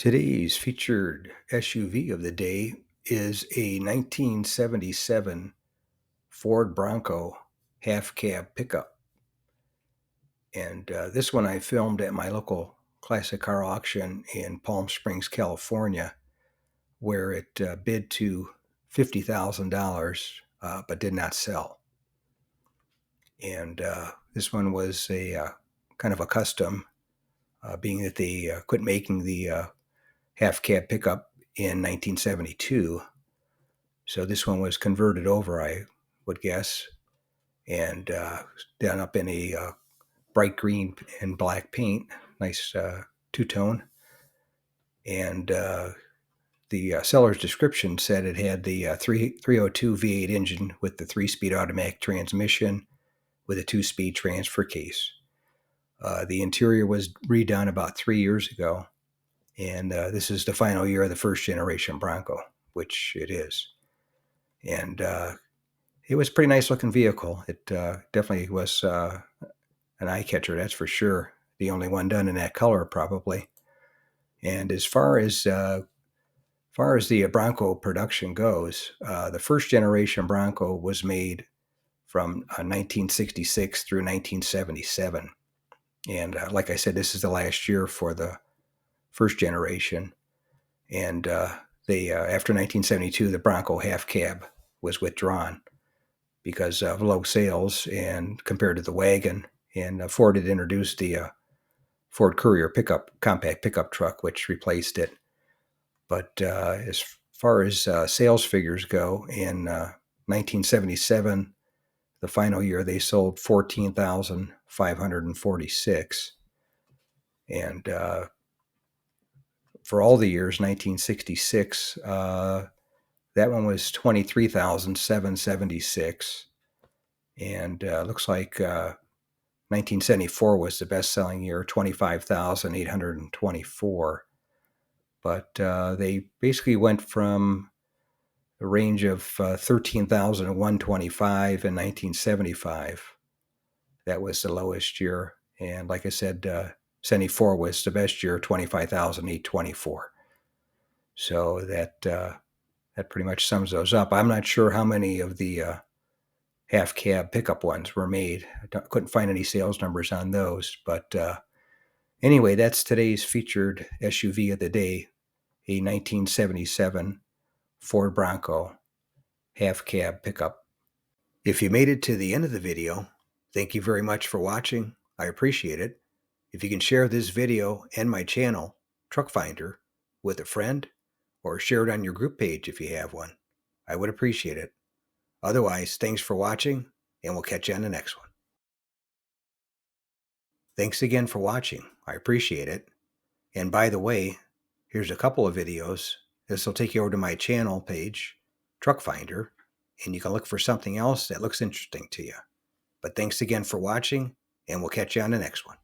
Today's featured SUV of the day is a 1977 Ford Bronco half cab pickup. And this one I filmed at my local classic car auction in Palm Springs, California, where it bid to $50,000 but did not sell. And this one was a kind of a custom, being that they quit making the half cab pickup in 1972. So this one was converted over, I would guess, and done up in a bright green and black paint, nice two-tone. And the seller's description said it had the 302 V8 engine with the 3-speed automatic transmission with a 2-speed transfer case. The interior was redone about 3 years ago, and this is the final year of the first generation Bronco, which it is. And it was a pretty nice looking vehicle. It definitely was an eye catcher, that's for sure. The only one done in that color, probably. And as far as the Bronco production goes, the first generation Bronco was made from 1966 through 1977. And like I said, this is the last year for the first generation. And they after 1972, the Bronco half cab was withdrawn because of low sales and compared to the wagon. And Ford had introduced the Ford Courier compact pickup truck, which replaced it. But as far as sales figures go, in 1977, the final year, they sold 14,546. And for all the years, 1966, that one was 23,776. And looks like 1974 was the best-selling year, 25,824. But they basically went from a range of 13,125 in 1975. That was the lowest year. And like I said, 74 was the best year, 25,824. So that pretty much sums those up. I'm not sure how many of the half cab pickup ones were made. I couldn't find any sales numbers on those. But anyway, that's today's featured SUV of the day, a 1977 Ford Bronco half cab pickup. If you made it to the end of the video, thank you very much for watching. I appreciate it. If you can share this video and my channel, Truck Finder, with a friend, or share it on your group page if you have one, I would appreciate it. Otherwise, thanks for watching, and we'll catch you on the next one. Thanks again for watching. I appreciate it. And by the way, here's a couple of videos. This will take you over to my channel page, Truck Finder, and you can look for something else that looks interesting to you. But thanks again for watching, and we'll catch you on the next one.